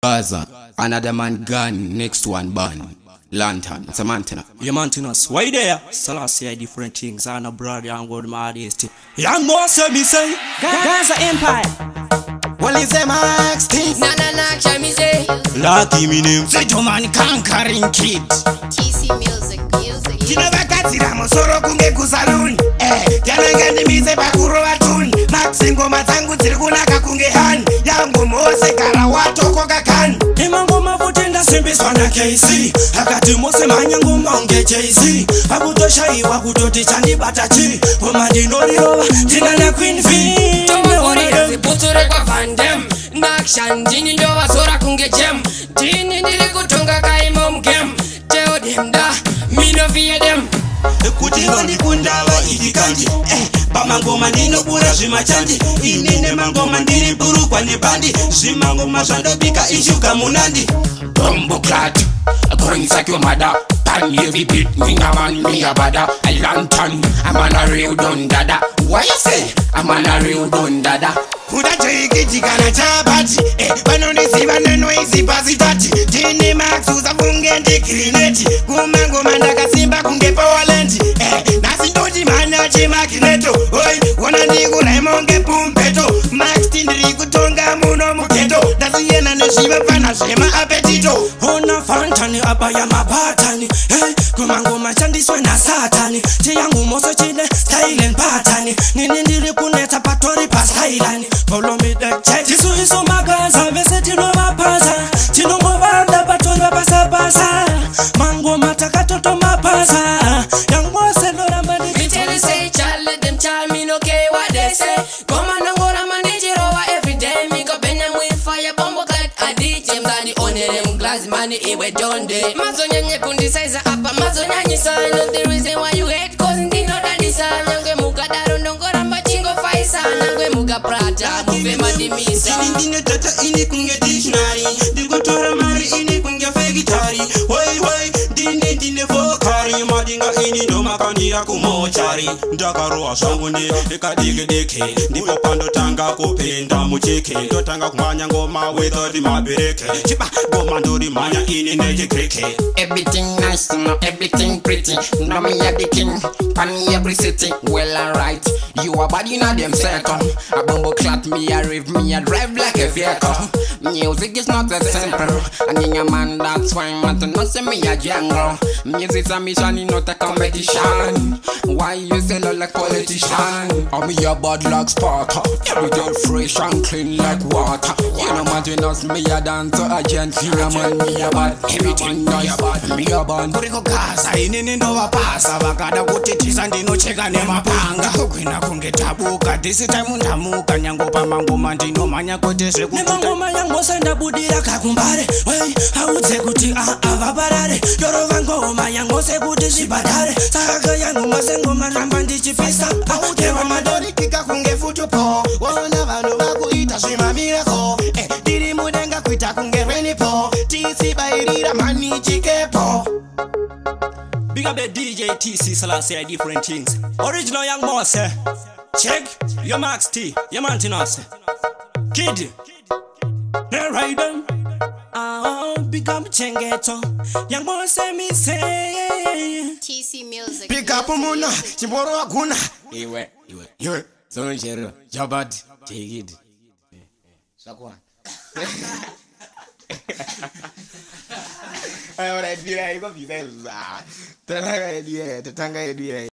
Gaza, another man gone, next one burn. Lantern, it's a mountain. You mountainous, why there? Selassie different things, and a brother and God modest. Young boy say, GAZA Empire. Well, it's a max thing. Na me say. Lucky me name. Say to man conquering kid. TC music. Tinobakatira musoro kunge kusaloon. Yanangani mise pakuro watun. Maxingo matangu tirkunaka kunge han. Yangu mose kara watoko kakan. Imango mavutenda simbiswa na KC. Akati mose manyangu maunge JC. Akutosha iwa kutoti chandi batachi. Umadinori roba, tinana Queen V. Toma ori puture kwa vandem. Nakshan jini ndo wasora kunge jem. Jini ndiri kutunga kaimo mgem. Teo demda, mino via dem. Kutinga ni kundawa idikanji. Pamangoma nino pura zimachanji. Inene mangoma ndiri buru kwa nipandi. Zimangoma sandopika ishuka munandi. Bombo clat, going like your mother. Pan heavy beat, me a man, me a bada. A lantern, I'm on a real don dada. Why you say? I'm on a real don dada. Kuda chiki chikana chabati. Panonisi vaneno isi pasitati. Tini max uza kunge ndikrineti. Kumangoma ndaka simba kunge powalenti. Nasi ndoji mana chimakineto. Oi, wana ndiku na imonge pumpeto. Max tindiri kutonga muno muketo. Nasi yena neshima pana shema apetito. Ona fantani abaya mabatani. Kumangoma chandiswe na satani. Chiyangu moso chine style and patani. Nini ndiri kuneta patori pa stylani. Follow me the check. Jisu iso magaza vese tino mapasa. Tino mwanda patori pasa pasa. Mango mataka toto mapasa. Yang mwase lora mani. Me tell you say, child let them child me no care what they say. Come on and go to manage it over every day. Me go bend them with fire bombo clad. I did them got the only them glass money iwe done day. Mazo nyanye kundi size apa mazo nyanyi sign. Not the reason why you hate cause ndi no daddy son. Nangwe muka daro ndongo ramba chingo faisa. Nangwe muka prata muve madimisa. Dine tata ini kunge dictionary. Dikotora mari ini kunge fegitari. Wai dine vokari. Madinga ini no makani ya kumochari. Ndakaroa shangu ni ekadige deke. Ndipo pando tanga kupenda mucheke. Ndotanga kumanya ngoma without mabireke. Chipa goma ndori manya ini neje kreke. Everything nice, no everything pretty. No me a the king, pan every city. Well alright, you a bad in a them circle. A bumbo clat me a rave, me a drive like a vehicle. Music is not that simple. And in a man that's why I'm not say me a jungle. Music's a mission, not a competition. Why you say look like politician? I'm me a bad like spark. Every day fresh and clean like water. You know imagine us, me a dancer, a gentleman, me a bad. Everything nice, me a bad. Kuriko Gaza inini ndo wapasa. Wakada kutitisa ndino cheka ne mapanga. Kukwina kunge tabuka. This time ndamuka. Nyango pa mangoma ndino manya kotese kututa. Mangoma yango senda budira kakumbare. Wey, hauze kuti avabarare. Yoro vangoma yango se kuti shibadare. Saka yango masengo maramba ndichifisa. Kewa madori kika kunge futu po. Wana vanu wakuita shima mirako. Diri mudenga kuita kunge reni po. TC bairira mani chikepo. Big up the DJ TC Selassie different things. Original young boss, check your Max T, your mountainous kid. They ride them. Big up Chengeto. Young boss me say TC music. Pick up muna, chimboro akuna. Iwe. So nchero, jabad, take it. Sakwa. Ahora, mira, iko visa. Tanga idea.